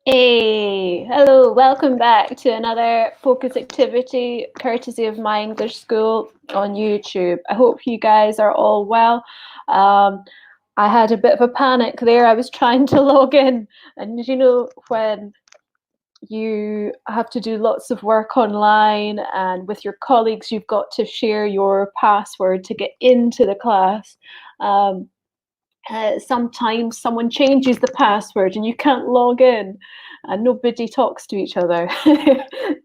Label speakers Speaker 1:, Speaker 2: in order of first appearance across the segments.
Speaker 1: Hey, hello, welcome back to another focus activity courtesy of my English school on YouTube. I hope you guys are all well. Um, I had a bit of a panic there. I was trying to log in, and when you have to do lots of work online and with your colleagues, you've got to share your password to get into the class. Um, Sometimes someone changes the password and you can't log in and nobody talks to each other.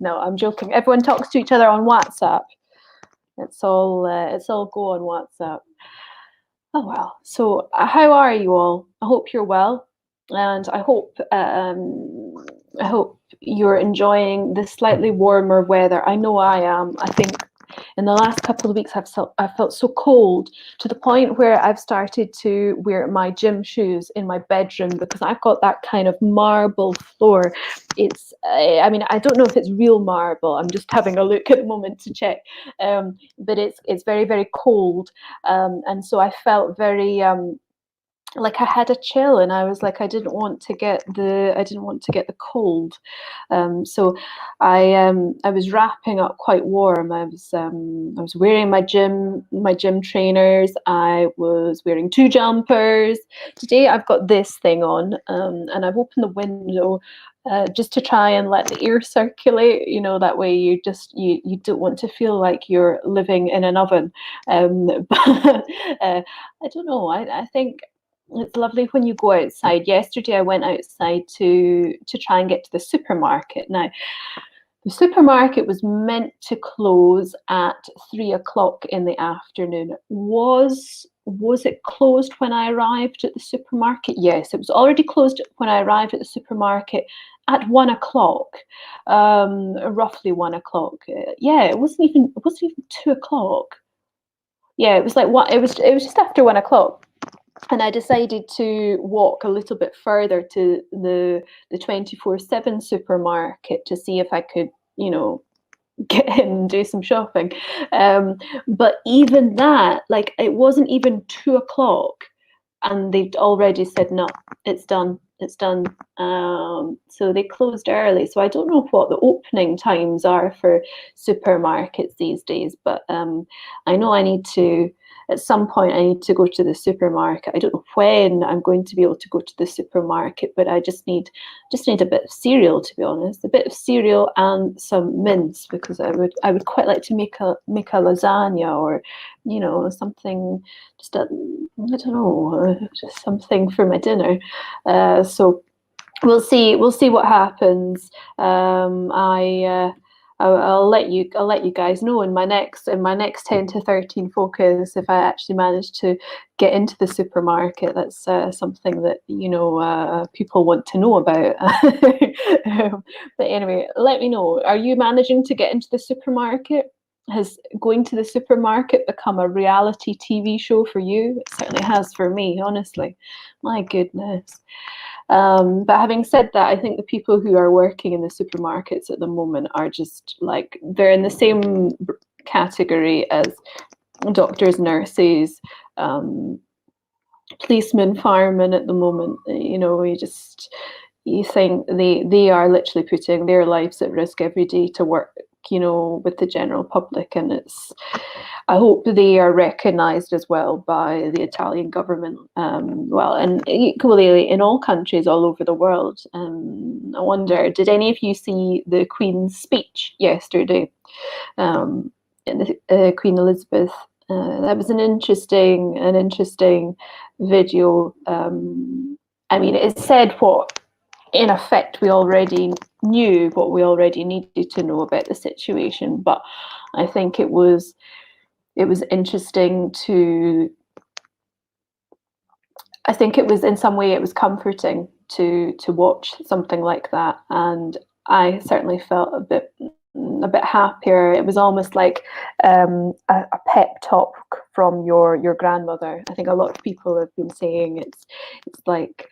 Speaker 1: No, I'm joking. Everyone talks to each other on WhatsApp. It's all go on WhatsApp. Oh well. So how are you all? I hope you're well, and I hope you're enjoying the slightly warmer weather. I know I am. I think in the last couple of weeks I've felt so cold to the point where I've started to wear my gym shoes in my bedroom because I've got that kind of marble floor. I mean, I don't know if it's real marble. I'm just having a look at the moment to check, but it's very very cold, and so I felt very like I had a chill, and I was like I didn't want to get the cold. So I was wrapping up quite warm. I was wearing my gym trainers. I was wearing two jumpers. Today I've got this thing on, and I've opened the window. Just to try and let the air circulate, that way you don't want to feel like you're living in an oven. But I don't know. I think it's lovely when you go outside. Yesterday, I went outside to try and get to the supermarket. Now, the supermarket was meant to close at 3 o'clock in the afternoon. Was it closed when I arrived at the supermarket? Yes, it was already closed when I arrived at the supermarket at 1 o'clock, roughly 1 o'clock. Yeah, it wasn't even 2 o'clock. Yeah, it was like what it was just after 1 o'clock, and I decided to walk a little bit further to the 24/7 supermarket to see if I could, you know, get in and do some shopping. But even that, like, it wasn't even 2 o'clock, and they'd already said no, it's done. It's done. So they closed early. So I don't know what the opening times are for supermarkets these days, but I know at some point I need to go to the supermarket. I don't know when I'm going to be able to go to the supermarket, but I just need a bit of cereal, to be honest, a bit of cereal and some mince, because I would quite like to make a lasagna, or something, I don't know, just something for my dinner. So we'll see what happens. I'll let you guys know in my next 10 to 13 focus if I actually manage to get into the supermarket. That's something that people want to know about. But anyway, let me know. Are you managing to get into the supermarket? Has going to the supermarket become a reality TV show for you? It certainly has for me, honestly. My goodness. But having said that, I think the people who are working in the supermarkets at the moment are just like, they're in the same category as doctors, nurses, um, policemen, firemen at the moment. You think they are literally putting their lives at risk every day to work, with the general public, and I hope they are recognised as well by the Italian government, well, and equally in all countries all over the world. I wonder, did any of you see the Queen's speech yesterday? Um, Queen Elizabeth. That was an interesting video. I mean, it said what, in effect, we already knew, what we already needed to know about the situation, but I think it was interesting to. I think it was, in some way, it was comforting to watch something like that, and I certainly felt a bit happier. It was almost like a pep talk from your grandmother. I think a lot of people have been saying it's like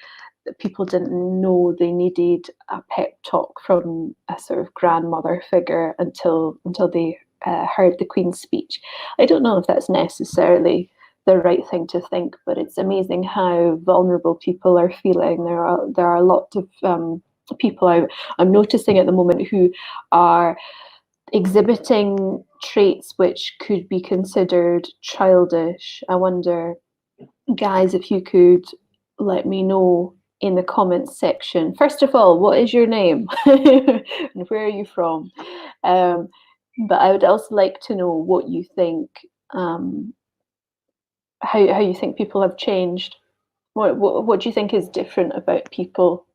Speaker 1: people didn't know they needed a pep talk from a sort of grandmother figure until they heard the Queen's speech. I don't know if that's necessarily the right thing to think, but it's amazing how vulnerable people are feeling. There are a lot of people I'm noticing at the moment who are exhibiting traits which could be considered childish. I wonder, guys, if you could let me know in the comments section. First of all, what is your name? And where are you from? Um, but I would also like to know what you think, how you think people have changed. What do you think is different about people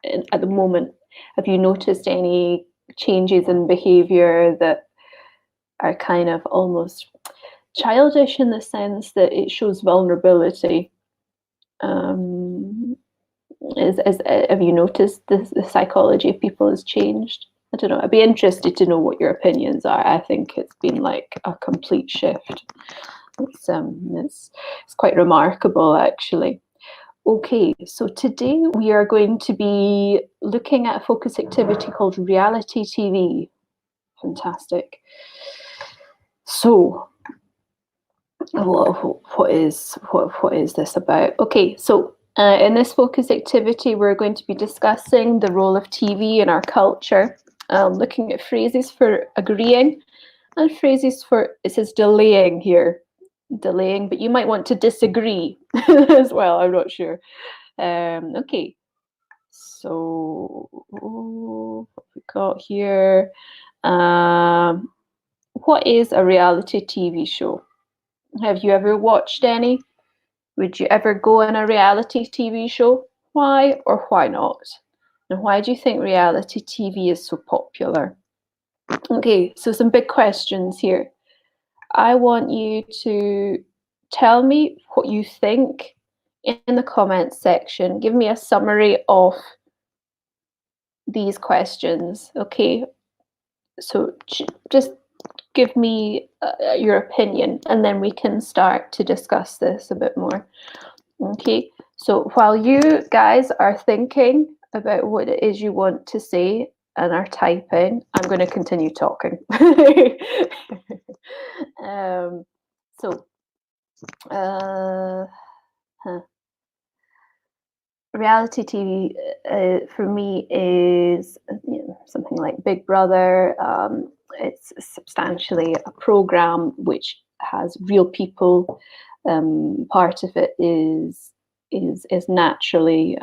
Speaker 1: at the moment? Have you noticed any changes in behaviour that are kind of almost childish in the sense that it shows vulnerability? Um, have you noticed the psychology of people has changed? I don't know. I'd be interested to know what your opinions are. I think it's been like a complete shift. It's quite remarkable, actually. Okay, so today we are going to be looking at a focus activity called reality TV. Fantastic. So, what is this about? Okay, so in this focus activity, we're going to be discussing the role of TV in our culture, looking at phrases for agreeing and phrases for, it says delaying here, delaying, but you might want to disagree as well, I'm not sure. Okay, so what we got here? What is a reality TV show? Have you ever watched any? Would you ever go on a reality TV show? Why or why not? And why do you think reality TV is so popular? Okay, so some big questions here. I want you to tell me what you think in the comments section. Give me a summary of these questions, okay? So just give me your opinion, and then we can start to discuss this a bit more. Okay, so while you guys are thinking about what it is you want to say and are typing, I'm going to continue talking. So, reality TV for me is something like Big Brother. It's substantially a program which has real people. Part of it is naturally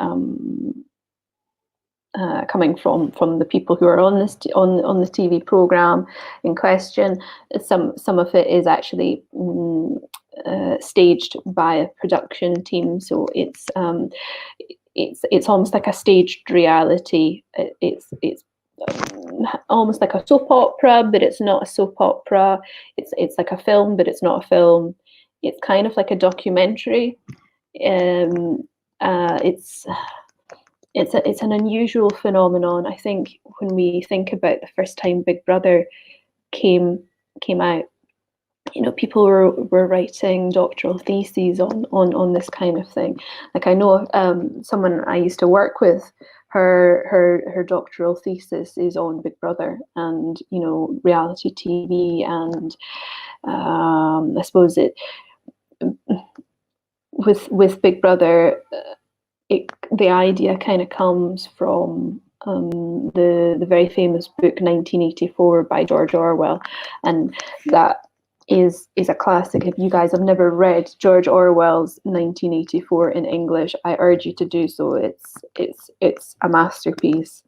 Speaker 1: coming from the people who are on this on the TV program in question. Some of it is actually staged by a production team, so it's almost like a staged reality. It's almost like a soap opera, but it's not a soap opera. It's like a film, but it's not a film. It's kind of like a documentary. It's an unusual phenomenon. I think when we think about the first time Big Brother came out, people were writing doctoral theses on this kind of thing. Like, I know someone I used to work with, her doctoral thesis is on Big Brother and reality TV, and I suppose it with Big Brother. The idea kind of comes from the very famous book 1984 by George Orwell, and that is a classic. If you guys have never read George Orwell's 1984 in English, I urge you to do so. It's a masterpiece.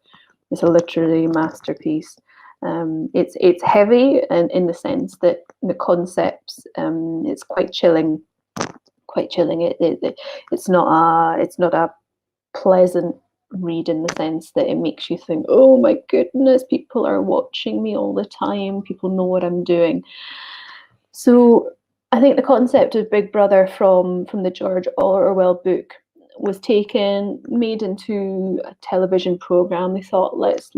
Speaker 1: It's a literary masterpiece. It's heavy, and in the sense that the concepts, it's quite chilling. It's not a pleasant read in the sense that it makes you think, oh my goodness, people are watching me all the time, people know what I'm doing. So I think the concept of Big Brother from the George Orwell book was made into a television program. They thought, let's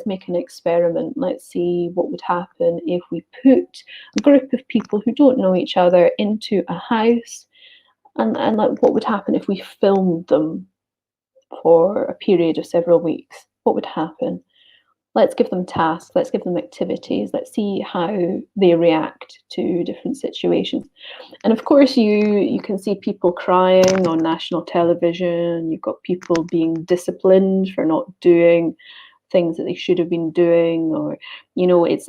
Speaker 1: make an experiment. Let's see what would happen if we put a group of people who don't know each other into a house, and like, what would happen if we filmed them for a period of several weeks? What would happen? let's give them tasks, let's give them activities, let's see how they react to different situations. And of course, you can see people crying on national television. You've got people being disciplined for not doing things that they should have been doing, or it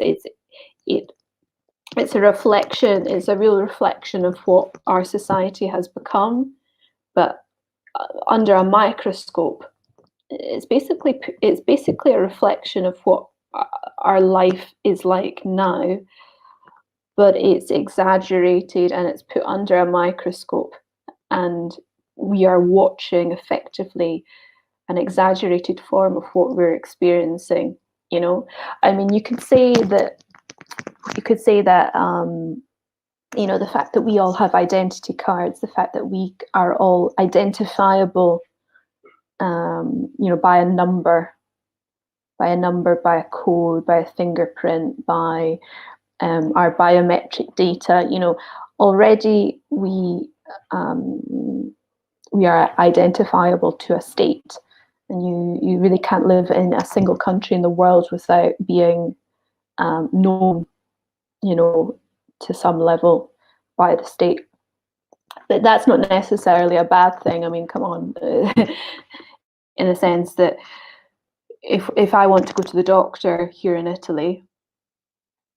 Speaker 1: it's a reflection. It's a real reflection of what our society has become, but under a microscope, it's basically a reflection of what our life is like now, but it's exaggerated and it's put under a microscope, and we are watching effectively an exaggerated form of what we're experiencing. I mean, you could say that the fact that we all have identity cards, the fact that we are all identifiable, by a number, by a code, by a fingerprint, by our biometric data. Already we are identifiable to a state, and you really can't live in a single country in the world without being known, to some level by the state. But that's not necessarily a bad thing. I mean, come on, in the sense that if I want to go to the doctor here in Italy,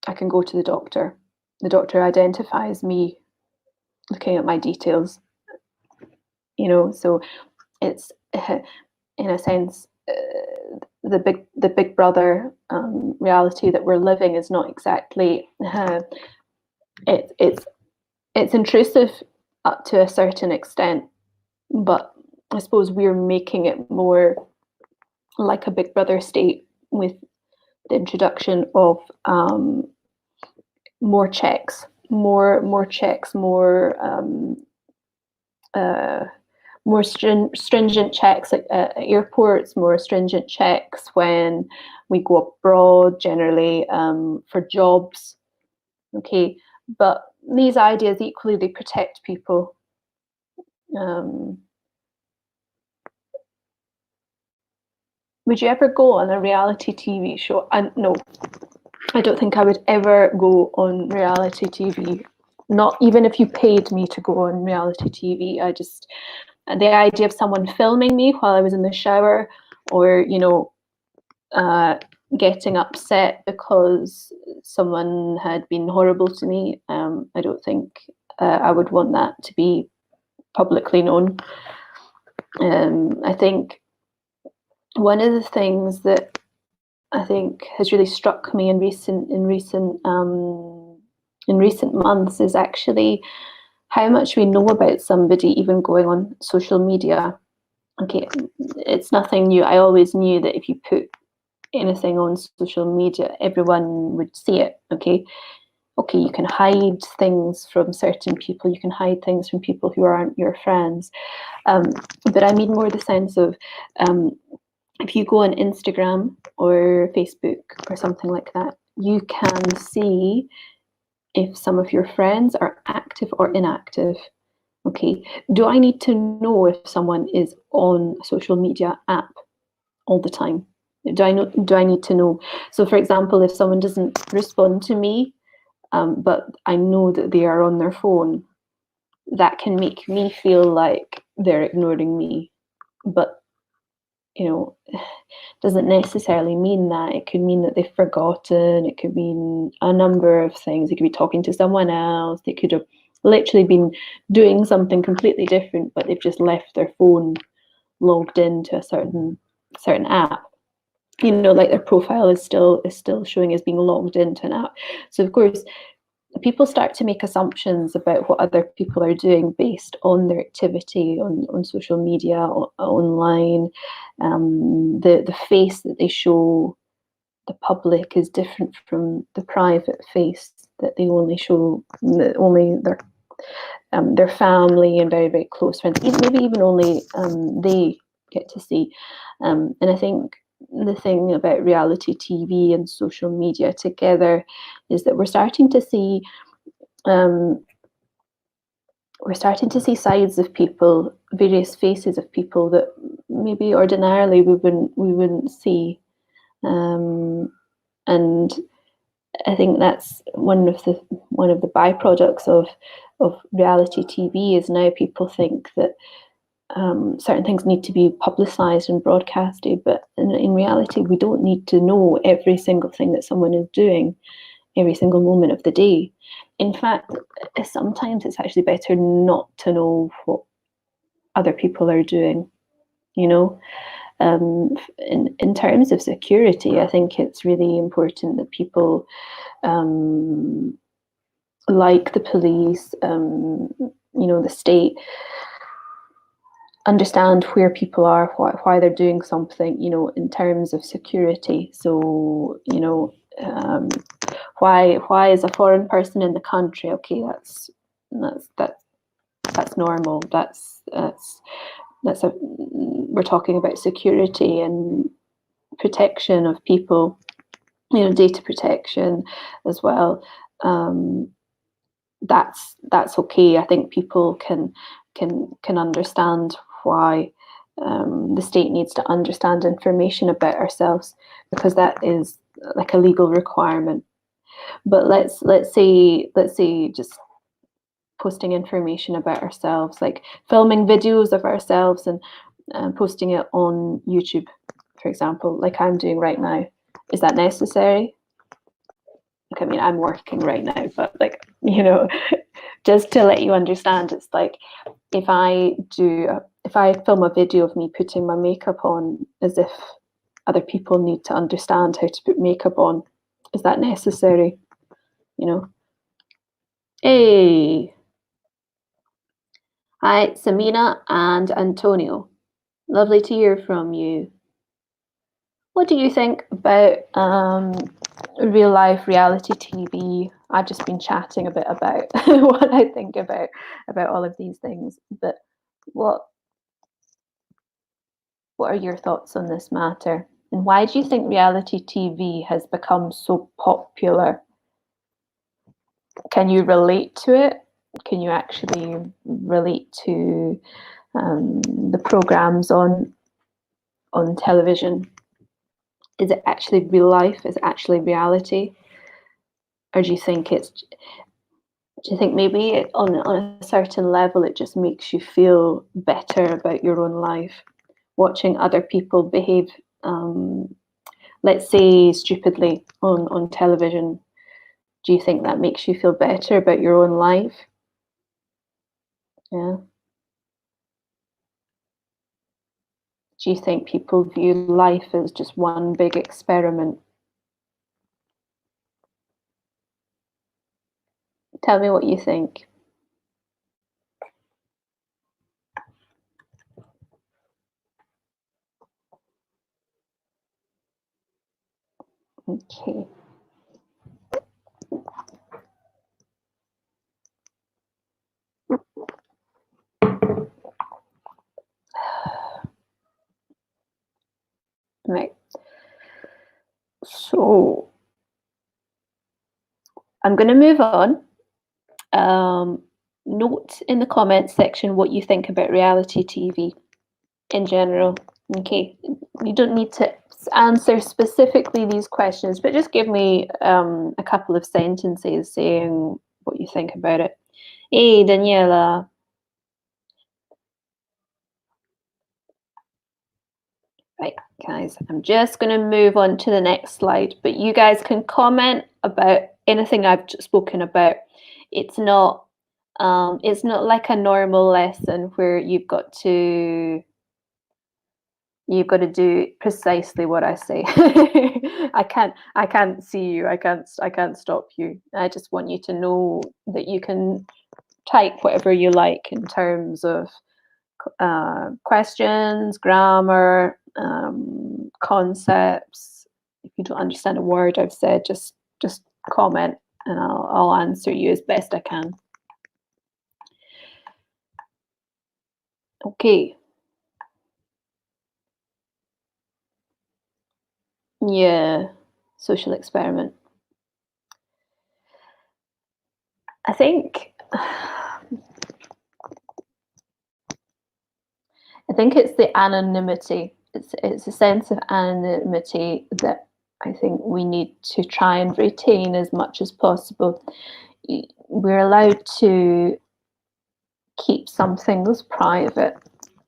Speaker 1: I can go to the doctor. The doctor identifies me looking at my details, so it's in a sense, the big brother reality that we're living is not exactly it's intrusive up to a certain extent, but I suppose we're making it more like a big brother state with the introduction of more checks, more checks, more stringent checks at airports, more stringent checks when we go abroad, generally for jobs. Okay, but these ideas equally, they protect people. Would you ever go on a reality TV show? No, I don't think I would ever go on reality TV. Not even if you paid me to go on reality TV. The idea of someone filming me while I was in the shower, or getting upset because someone had been horrible to me. I don't think I would want that to be publicly known. I think one of the things that I think has really struck me in recent months is actually how much we know about somebody, even going on social media. Okay, it's nothing new. I always knew that if you put anything on social media, everyone would see it. Okay, you can hide things from certain people. You can hide things from people who aren't your friends. But I mean more the sense of if you go on Instagram or Facebook or something like that, you can see if some of your friends are active or inactive. Okay, do I need to know if someone is on a social media app all the time? Do I need to know? So, for example, if someone doesn't respond to me, but I know that they are on their phone, that can make me feel like they're ignoring me. But doesn't necessarily mean that. It could mean that they've forgotten. It could mean a number of things. They could be talking to someone else. They could have literally been doing something completely different, but they've just left their phone logged into a certain app. Like their profile is still showing as being logged into an app. So of course, people start to make assumptions about what other people are doing based on their activity on social media, online. The face that they show the public is different from the private face that they only show only their family and very, very close friends, maybe even only they get to see. And I think the thing about reality TV and social media together is that we're starting to see sides of people, various faces of people that maybe ordinarily we wouldn't see. And I think that's one of the byproducts of reality TV is now people think that certain things need to be publicized and broadcasted, but in reality, we don't need to know every single thing that someone is doing every single moment of the day. In fact, sometimes it's actually better not to know what other people are doing, you know. In terms of security, I think it's really important that people like the police, the state, understand where people are, why they're doing something, in terms of security. So, why is a foreign person in the country? Okay, that's normal. We're talking about security and protection of people, data protection as well. That's okay. I think people can understand why the state needs to understand information about ourselves, because that is like a legal requirement. But let's say just posting information about ourselves, like filming videos of ourselves and posting it on YouTube, for example, like I'm doing right now. Is that necessary? Like, I mean, I'm working right now, but just to let you understand, it's like if I film a video of me putting my makeup on, as if other people need to understand how to put makeup on. Is that necessary? Hey, hi, Samina and Antonio. Lovely to hear from you. What do you think about real life reality TV? I've just been chatting a bit about what I think about all of these things, but what are your thoughts on this matter? And why do you think reality TV has become so popular? Can you relate to it? Can you actually relate to the programs on television? Is it actually real life? Is it actually reality? Or do you think maybe on a certain level it just makes you feel better about your own life, watching other people behave, let's say, stupidly on television? Do you think that makes you feel better about your own life? Yeah. Do you think people view life as just one big experiment? Tell me what you think. Okay. Right. So I'm going to move on. Note in the comments section what you think about reality TV in general. Okay, you don't need to answer specifically these questions, but just give me a couple of sentences saying what you think about it. Hey, Daniela. Right, guys, I'm just going to move on to the next slide, but you guys can comment about anything I've spoken about. It's not like a normal lesson where you've got to do precisely what I say. I can't see you. I can't stop you. I just want you to know that you can type whatever you like in terms of questions, grammar, concepts. If you don't understand a word I've said, just comment and I'll answer you as best I can. Okay. Yeah, social experiment. I think it's the anonymity. It's a sense of anonymity that I think we need to try and retain as much as possible. We're allowed to keep some things private,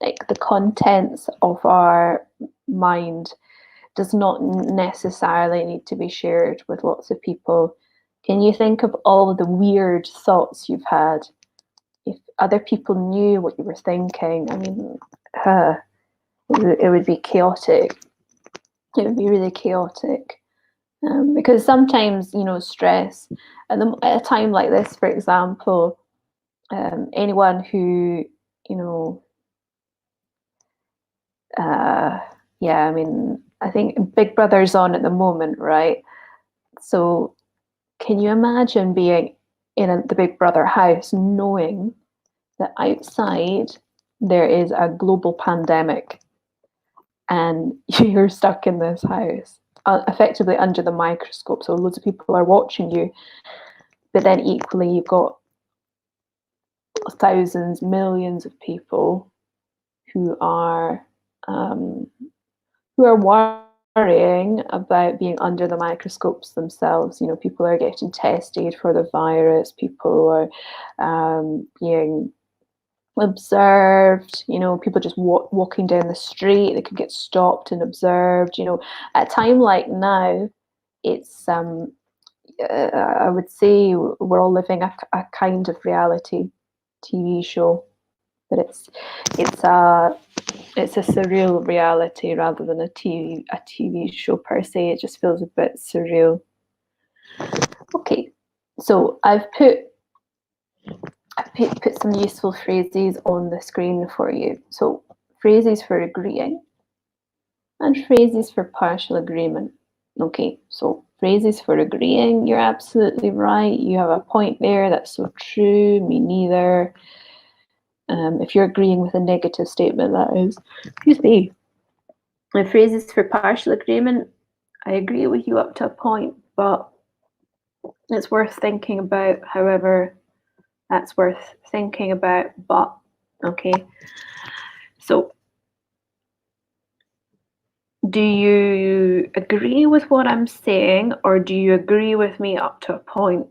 Speaker 1: like the contents of our mind does not necessarily need to be shared with lots of people. Can you think of all the weird thoughts you've had? If other people knew what you were thinking, I mean, it would be chaotic. It would be really chaotic. Because sometimes, stress, at a time like this, for example, anyone who, yeah, I mean, I think Big Brother's on at the moment, right? So can you imagine being in the Big Brother house knowing that outside there is a global pandemic and you're stuck in this house, effectively under the microscope? So loads of people are watching you, but then equally you've got thousands, millions of people who are worrying about being under the microscopes themselves. People are getting tested for the virus. People are being observed. People just walking down the street, they could get stopped and observed. At a time like now, it's I would say we're all living a kind of reality TV show, but it's a surreal reality rather than a TV show per se. It just feels a bit surreal. Okay, so I've put some useful phrases on the screen for you. So phrases for agreeing and phrases for partial agreement. Okay, so phrases for agreeing, you're absolutely right. You have a point there. That's so true. Me neither. If you're agreeing with a negative statement, that is. Excuse me. And phrases for partial agreement, I agree with you up to a point, but it's worth thinking about. However, that's worth thinking about. But okay. So, do you agree with what I'm saying, or do you agree with me up to a point?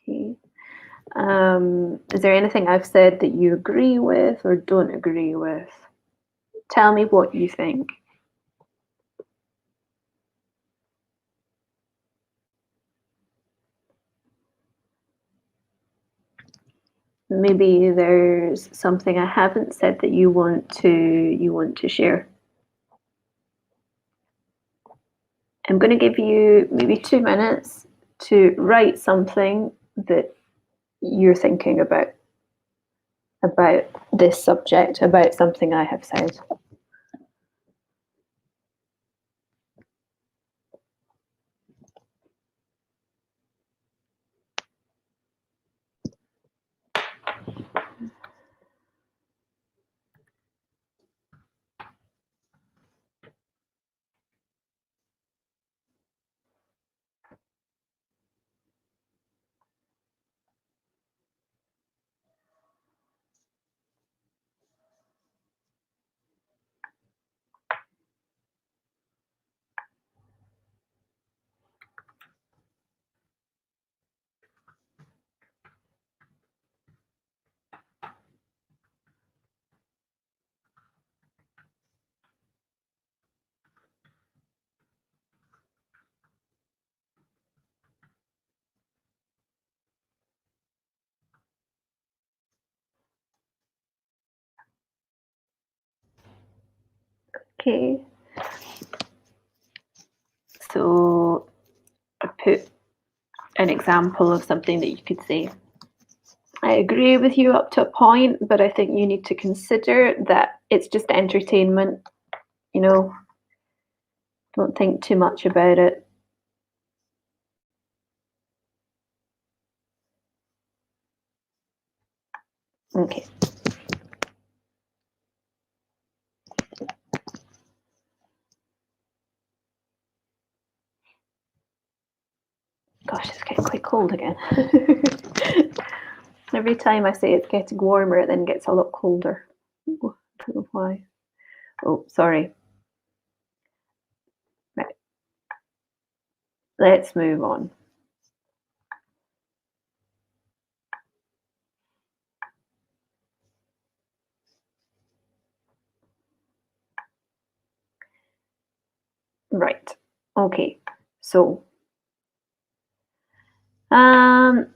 Speaker 1: Okay. Is there anything I've said that you agree with or don't agree with? Tell me what you think. Maybe there's something I haven't said that you want to share. I'm going to give you maybe 2 minutes to write something that you're thinking about this subject, about something I have said. Okay. So I put an example of something that you could say. I agree with you up to a point, but I think you need to consider that it's just entertainment. Don't think too much about it. Okay. Gosh, it's getting quite cold again. Every time I say it's getting warmer, it then gets a lot colder. I don't know why. Oh, sorry. Right. Let's move on. Right. Okay. So, um,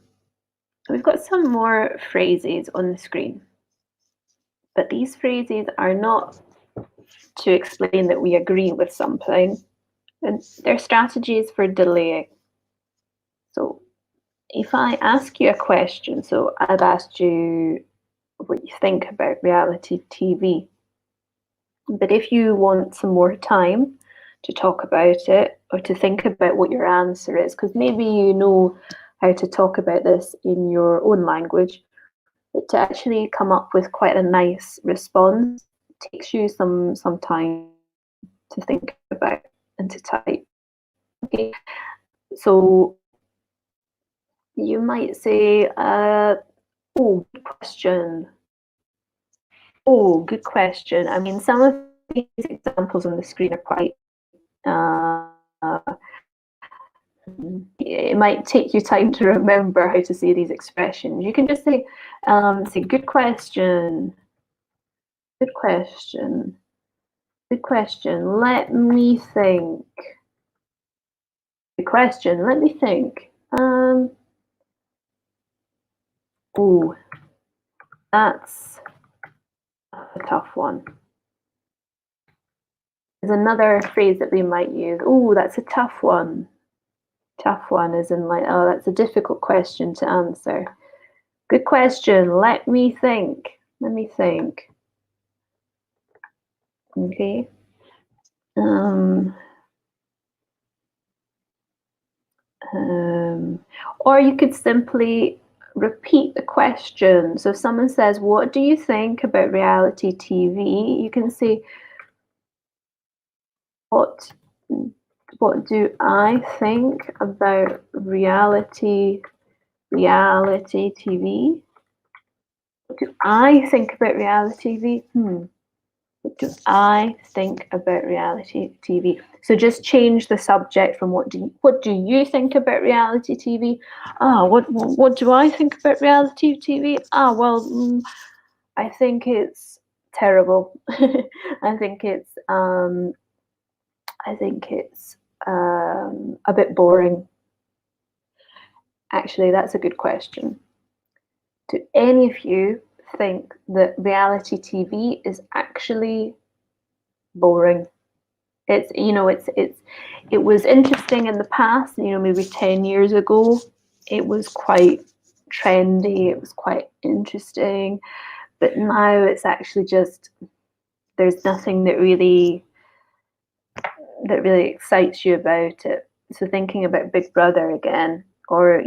Speaker 1: we've got some more phrases on the screen, but these phrases are not to explain that we agree with something, and they're strategies for delaying. So, if I ask you a question, so I've asked you what you think about reality TV, but if you want some more time to talk about it or to think about what your answer is, because maybe you know how to talk about this in your own language, but to actually come up with quite a nice response takes you some time to think about and to type. Okay, so you might say, "Oh, good question. Oh, good question." I mean, some of these examples on the screen are quite. Uh, it might take you time to remember how to say these expressions. You can just say, "Good question. Good question. Good question. Let me think. Good question. Let me think. Oh, that's a tough one." There's another phrase that we might use. Oh, that's a tough one. Tough one is in like, oh, that's a difficult question to answer. Good question. Let me think. Let me think. Okay. Um, or you could simply repeat the question. So if someone says, "What do you think about reality TV?" You can say, "What what do I think about reality TV? What do I think about reality TV? What do I think about reality TV?" So just change the subject from what do you think about reality TV? Ah, what do I think about reality TV? Ah, well, I think it's terrible. I think it's a bit boring. Actually, that's a good question. Do any of you think that reality TV is actually boring? It was interesting in the past, maybe 10 years ago. It was quite trendy, it was quite interesting, but now it's actually just there's nothing that really excites you about it. So thinking about Big Brother again, or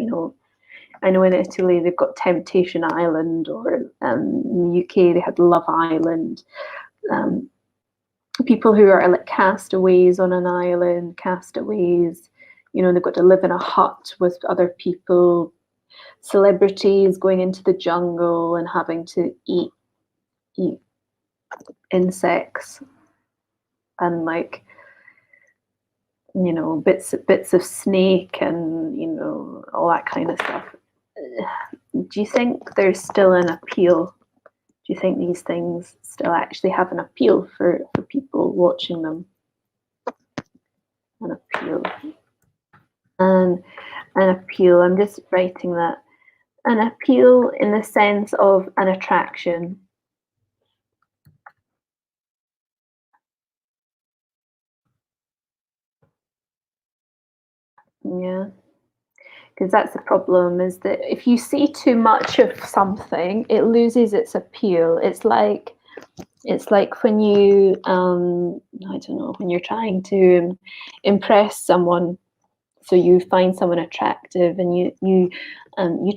Speaker 1: I know in Italy they've got Temptation Island, or in the UK they had Love Island. Um, People who are like castaways on an island, castaways, they've got to live in a hut with other people, celebrities going into the jungle and having to eat insects and like bits of snake and all that kind of stuff. Do you think there's still an appeal? Do you think these things still actually have an appeal for people watching them? An appeal. And an appeal, I'm just writing that. An appeal in the sense of an attraction. Yeah. Because that's the problem, is that if you see too much of something, it loses its appeal. It's like when you I don't know, when you're trying to impress someone. So you find someone attractive, and you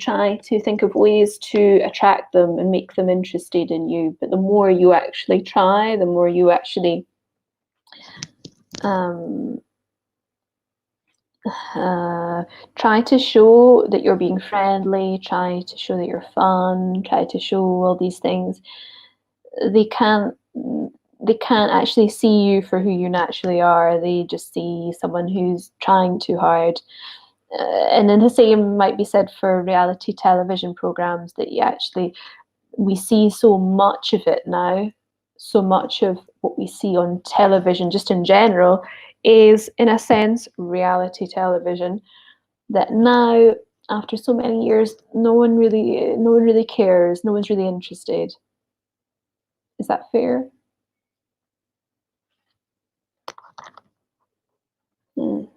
Speaker 1: try to think of ways to attract them and make them interested in you. But the more you actually try, the more you actually um, try to show that you're being friendly, try to show that you're fun, try to show all these things. They can't. they can't actually see you for who you naturally are. They just see someone who's trying too hard. And then the same might be said for reality television programs, that we see so much of it now. So much of what we see on television, just in general, is in a sense reality television. That now, after so many years, no one really cares. No one's really interested. Is that fair? Mm,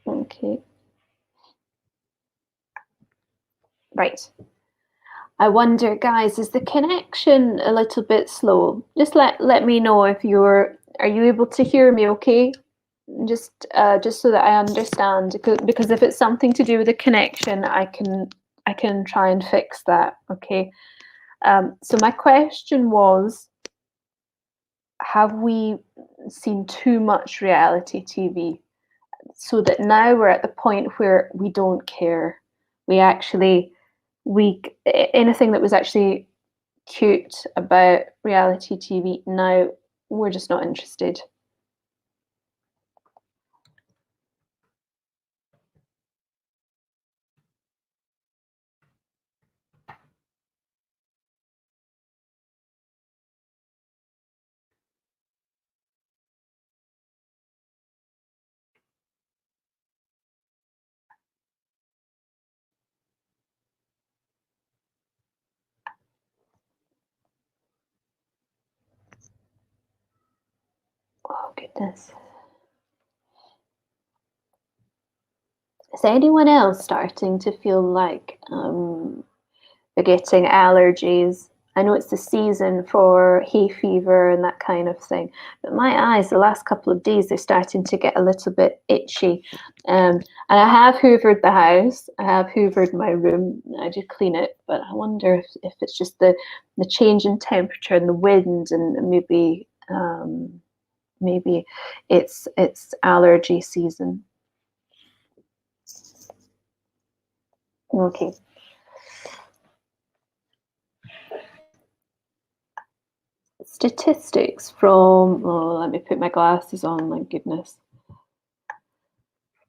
Speaker 1: okay. Right. I wonder, guys, is the connection a little bit slow? Just let me know if are you able to hear me okay? Just so that I understand, because if it's something to do with the connection, I can try and fix that, okay? So my question was, have we seen too much reality TV? So that now we're at the point where we don't care. We actually, we anything that was actually cute about reality TV, now we're just not interested. Oh goodness. Is anyone else starting to feel like they're getting allergies? I know it's the season for hay fever and that kind of thing, but my eyes, the last couple of days, they're starting to get a little bit itchy. And I have hoovered the house, I have hoovered my room, I do clean it, but I wonder if it's just the change in temperature and the wind, and maybe it's allergy season. Okay. Statistics from, oh, let me put my glasses on, my goodness.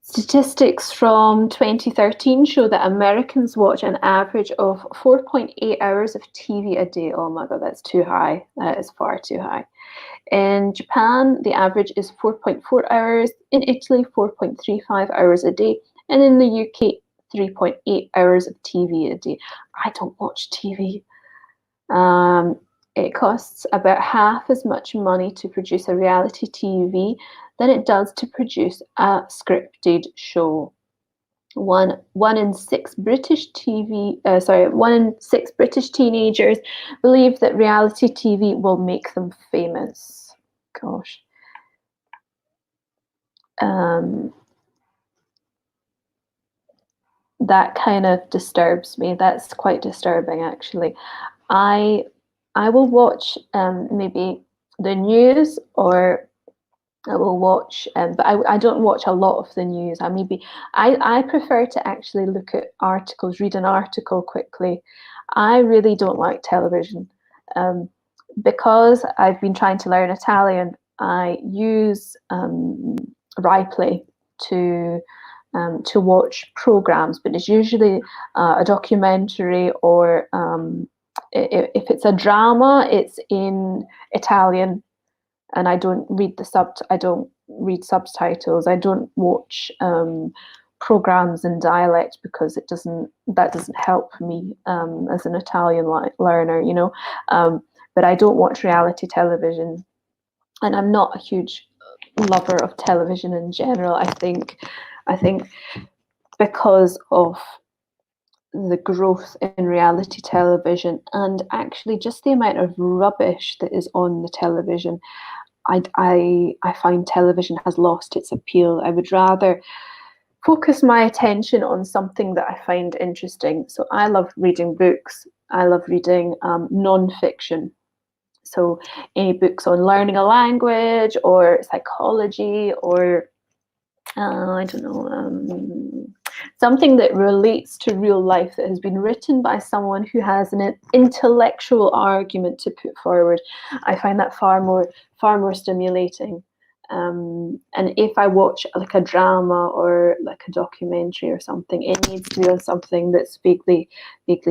Speaker 1: Statistics from 2013 show that Americans watch an average of 4.8 hours of TV a day. Oh my God, that's too high. That is far too high. In Japan, the average is 4.4 hours. In Italy, 4.35 hours a day. And in the UK, 3.8 hours of TV a day. I don't watch TV. It costs about half as much money to produce a reality TV than it does to produce a scripted show. One in six British one in six British teenagers believe that reality TV will make them famous. Gosh. That kind of disturbs me. That's quite disturbing, actually. I I will watch maybe the news, or I will watch, but I don't watch a lot of the news. I prefer to actually look at articles, read an article quickly. I really don't like television. Um, because I've been trying to learn Italian, I use Ripley to to watch programs, but it's usually a documentary, or if it's a drama, it's in Italian, and I don't read subtitles. I don't watch programs in dialect, because that doesn't help me as an Italian learner, you know. But I don't watch reality television, and I'm not a huge lover of television in general. I think because of the growth in reality television, and actually just the amount of rubbish that is on the television, I find television has lost its appeal. I would rather focus my attention on something that I find interesting. So I love reading books. I love reading non-fiction. So any books on learning a language or psychology or I don't know, something that relates to real life that has been written by someone who has an intellectual argument to put forward. I find that far more stimulating. And if I watch like a drama or like a documentary or something, it needs to be on something that's vaguely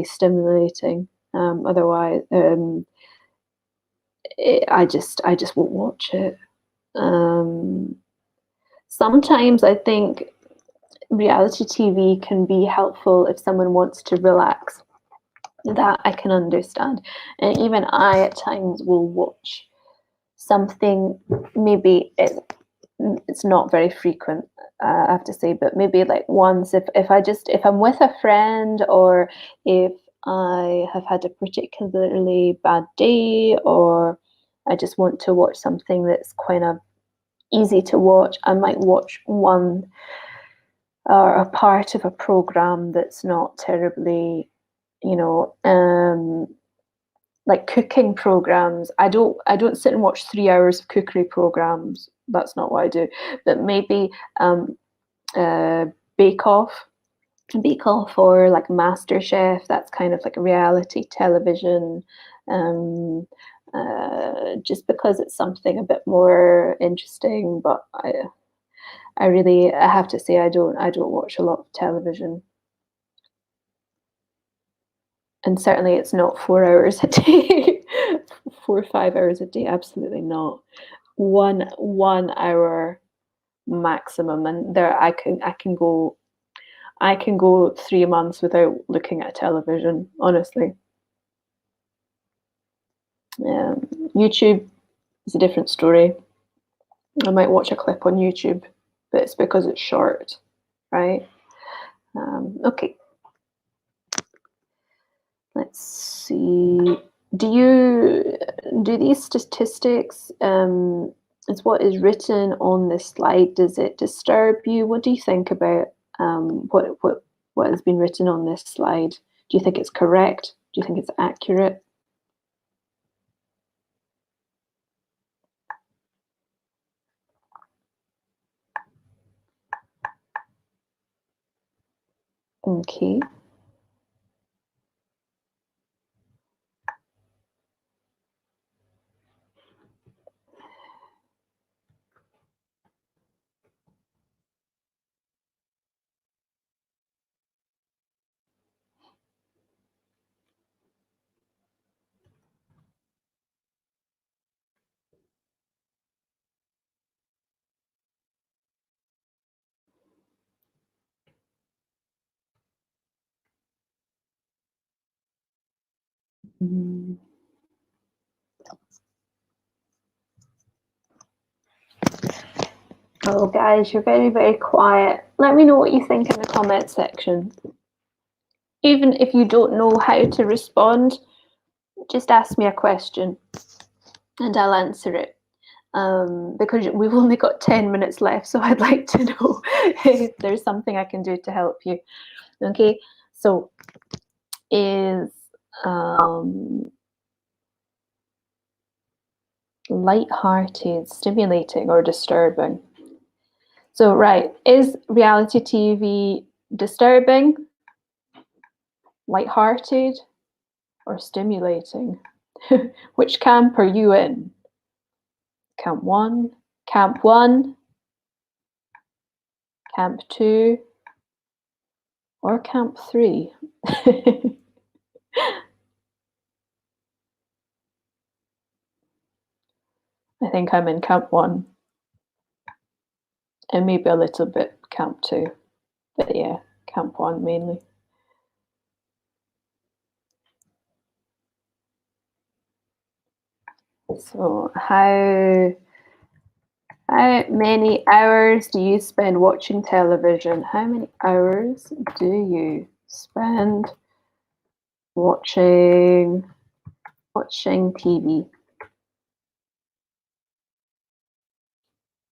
Speaker 1: stimulating. Otherwise, I just won't watch it. Sometimes I think reality TV can be helpful if someone wants to relax. That I can understand. And even I at times will watch something, maybe it's not very frequent, I have to say, but maybe like once if I'm with a friend, or if I have had a particularly bad day, or I just want to watch something that's kind of easy to watch, I might watch one or a part of a program that's not terribly, like cooking programs. I don't sit and watch 3 hours of cookery programs. That's not what I do. But maybe uh, Bake Off, or like Master Chef. That's kind of like reality television. Um, just because it's something a bit more interesting, but I have to say I don't watch a lot of television, and certainly it's not 4 hours a day, 4 or 5 hours a day. Absolutely not. One hour maximum, and there I can go 3 months without looking at television. Honestly, YouTube is a different story. I might watch a clip on YouTube, but it's because it's short, right? Okay, let's see. Do these statistics, is what is written on this slide, does it disturb you? What do you think about what has been written on this slide? Do you think it's correct? Do you think it's accurate? Okay. Mm. Oh, guys, you're very, very quiet. Let me know what you think in the comment section. Even if you don't know how to respond, just ask me a question and I'll answer it. Because we've only got 10 minutes left, so I'd like to know if there's something I can do to help you. Okay, so is light-hearted stimulating or disturbing? So, right, is reality TV disturbing, light-hearted, or stimulating? Which camp are you in? Camp 1, Camp 1, Camp 2, or Camp 3? I think I'm in Camp 1, and maybe a little bit Camp 2, but yeah, Camp 1 mainly. So how many hours do you spend watching television? How many hours do you spend watching TV?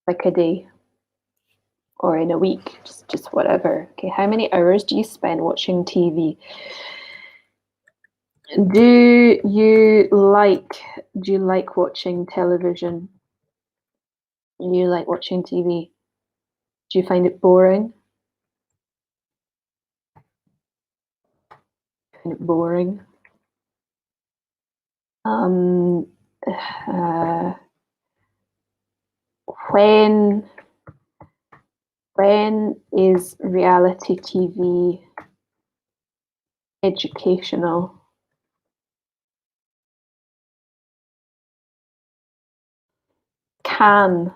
Speaker 1: Like a day or in a week, just whatever. Okay, how many hours do you spend watching TV? Do you like do you like watching television? Do you like watching TV? Do you find it boring? Find it boring? Um, uh, when when is reality TV educational? Can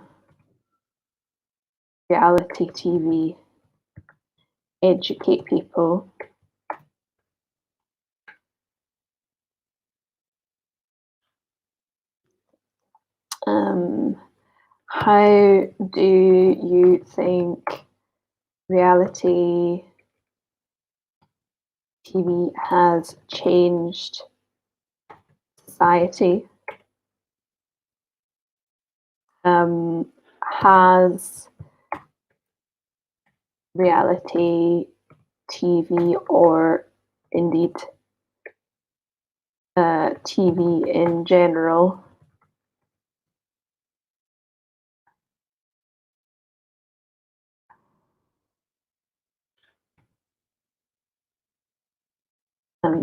Speaker 1: reality TV educate people? Um, how do you think reality TV has changed society? Has reality TV or indeed TV in general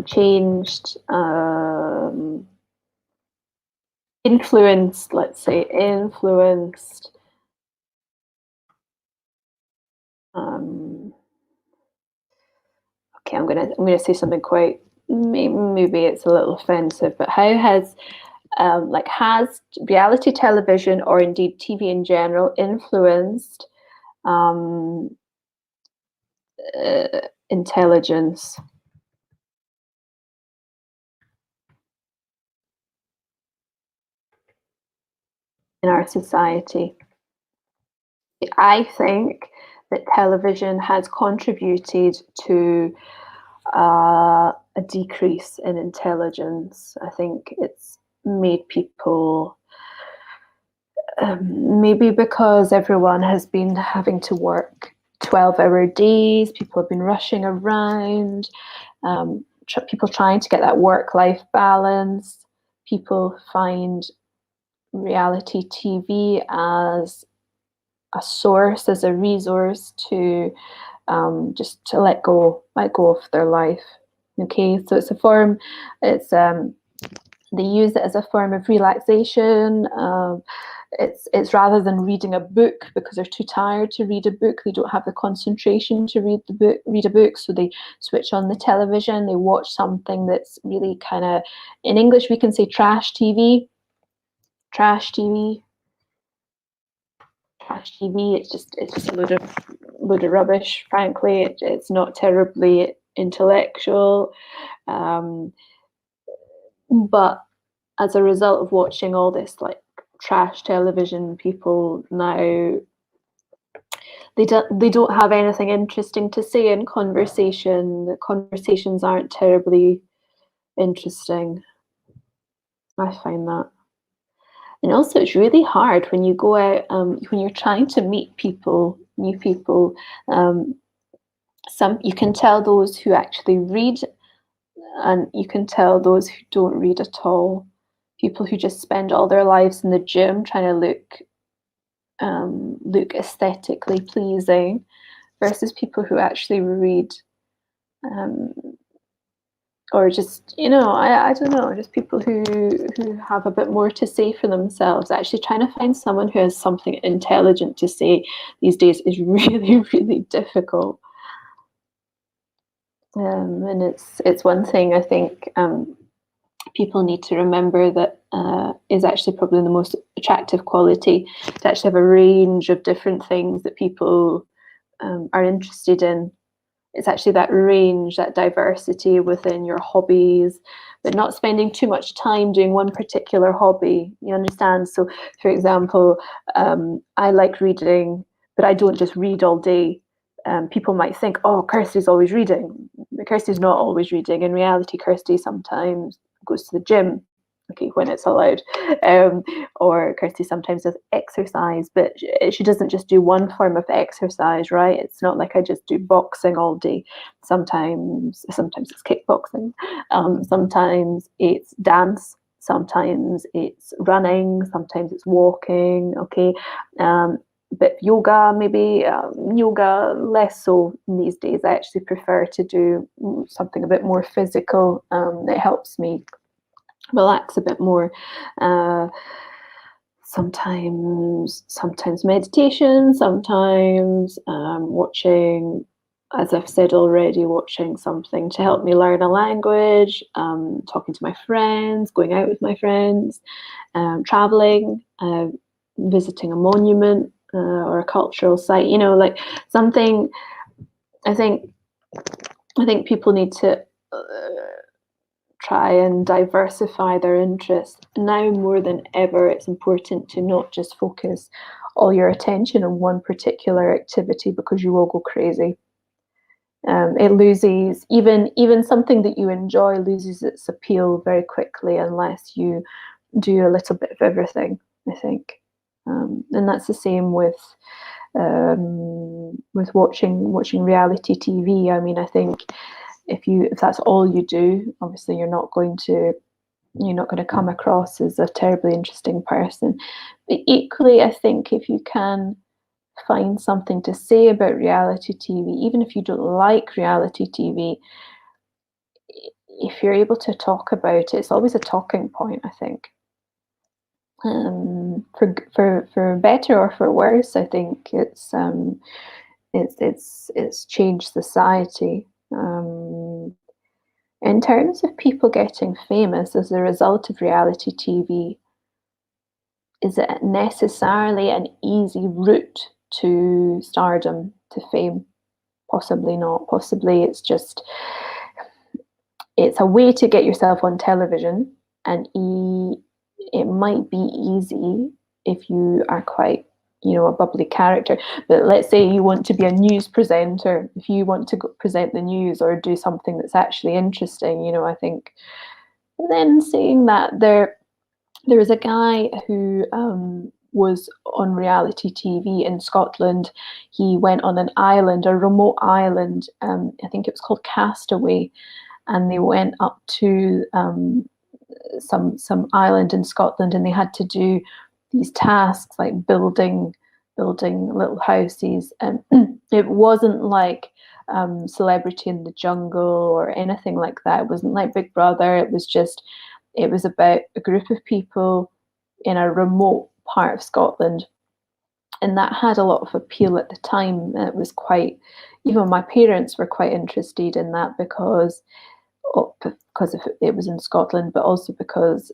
Speaker 1: changed, influenced, let's say, influenced um, okay, I'm gonna say something quite maybe it's a little offensive, but how has has reality television or indeed TV in general influenced um, intelligence in our society? I think that television has contributed to a decrease in intelligence. I think it's made people, maybe because everyone has been having to work 12-hour days, people have been rushing around, people trying to get that work life balance. People find reality TV as a source, as a resource to just to let go of their life. Okay, so it's a form. It's they use it as a form of relaxation. It's rather than reading a book because they're too tired to read a book. They don't have the concentration to read a book, so they switch on the television. They watch something that's really kind of, in English we can say trash TV. Trash TV. Trash TV. It's just a load of rubbish. Frankly, it's not terribly intellectual, um, but as a result of watching all this like trash television, people now they don't have anything interesting to say in conversation. The conversations aren't terribly interesting. I find that. And also, it's really hard when you go out, when you're trying to meet people, new people. Um, some you can tell those who actually read, and you can tell those who don't read at all. People who just spend all their lives in the gym trying to look aesthetically pleasing, versus people who actually read, um, or just I don't know, just people who have a bit more to say for themselves. Actually trying to find someone who has something intelligent to say these days is really really difficult. And it's one thing I think people need to remember that is actually probably the most attractive quality, to actually have a range of different things that people are interested in. It's actually that range, that diversity within your hobbies, but not spending too much time doing one particular hobby. You understand? So, for example, I like reading, but I don't just read all day. People might think, oh, Kirsty's always reading. Kirsty's not always reading. In reality, Kirsty sometimes goes to the gym okay, when it's allowed. Or Kirsty sometimes does exercise, but she doesn't just do one form of exercise, right? It's not like I just do boxing all day. Sometimes it's kickboxing. Sometimes it's dance. Sometimes it's running. Sometimes it's walking. Okay. But yoga, maybe yoga less so these days. I actually prefer to do something a bit more physical. It helps me relax a bit more. Sometimes meditation, sometimes watching, as I've said already, watching something to help me learn a language, talking to my friends, going out with my friends, traveling, visiting a monument or a cultural site, like something. I think people need to try and diversify their interests. Now more than ever, it's important to not just focus all your attention on one particular activity, because you will go crazy. It loses, even something that you enjoy loses its appeal very quickly unless you do a little bit of everything, I think. And that's the same with watching reality TV. I mean, I think if that's all you do, obviously you're not going to come across as a terribly interesting person. But equally, I think if you can find something to say about reality TV, even if you don't like reality TV, if you're able to talk about it, it's always a talking point, I think. For better or for worse, I think it's changed society. In terms of people getting famous as a result of reality TV, is it necessarily an easy route to stardom, to fame? Possibly not. Possibly it's a way to get yourself on television, and it might be easy if you are quite, a bubbly character. But let's say you want to be a news presenter. If you want to present the news or do something that's actually interesting, I think. But then saying that, there was a guy who was on reality TV in Scotland. He went on an island, a remote island. I think it was called Castaway, and they went up to some island in Scotland, and they had to do these tasks like building little houses. And it wasn't like Celebrity in the Jungle or anything like that. It wasn't like Big Brother. It was about a group of people in a remote part of Scotland, and that had a lot of appeal at the time. It was quite, even my parents were quite interested in that because it was in Scotland, but also because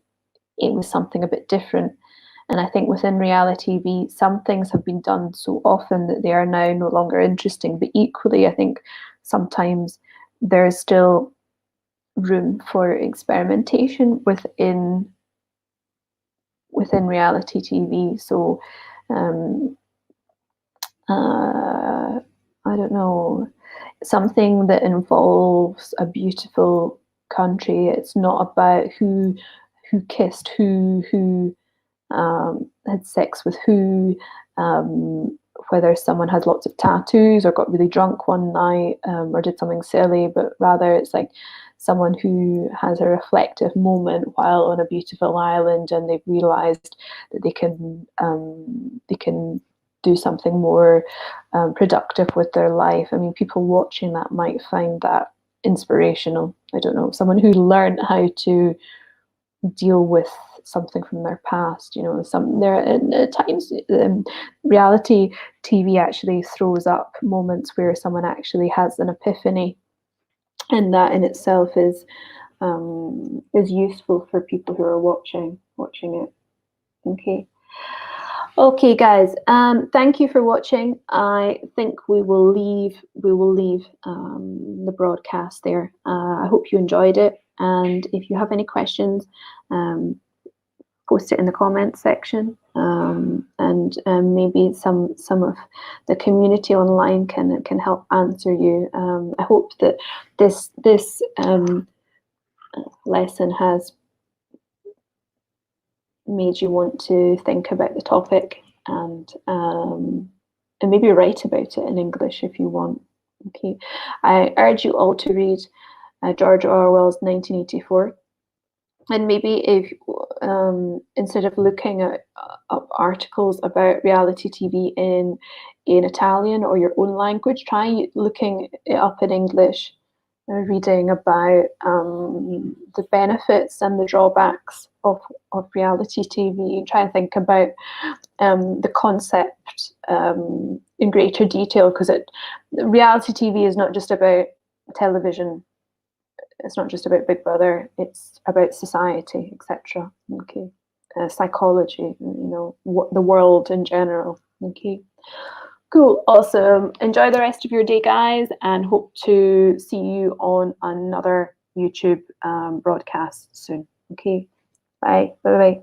Speaker 1: it was something a bit different. And I think within reality TV, some things have been done so often that they are now no longer interesting. But equally, I think sometimes there is still room for experimentation within reality TV. So I don't know, something that involves a beautiful country. It's not about who kissed who had sex with who, whether someone has lots of tattoos or got really drunk one night, or did something silly, but rather it's like someone who has a reflective moment while on a beautiful island, and they've realized that they can do something more productive with their life. I mean, people watching that might find that inspirational. I don't know, someone who learned how to deal with something from their past. At times reality TV actually throws up moments where someone actually has an epiphany, and that in itself is useful for people who are watching it. Okay, guys. Thank you for watching. I think we will leave the broadcast there. I hope you enjoyed it, and if you have any questions, post it in the comments section, and maybe some of the community online can help answer you. I hope that this lesson has made you want to think about the topic and maybe write about it in English if you want. Okay, I urge you all to read George Orwell's 1984. And maybe if instead of looking at up articles about reality TV in Italian or your own language, try looking it up in English, reading about the benefits and the drawbacks of reality TV. Try and think about the concept in greater detail, because reality TV is not just about television. It's not just about Big Brother, it's about society, etc. Okay, psychology, the world in general. Okay, cool, awesome. Enjoy the rest of your day, guys, and hope to see you on another YouTube broadcast soon. Okay, bye, bye.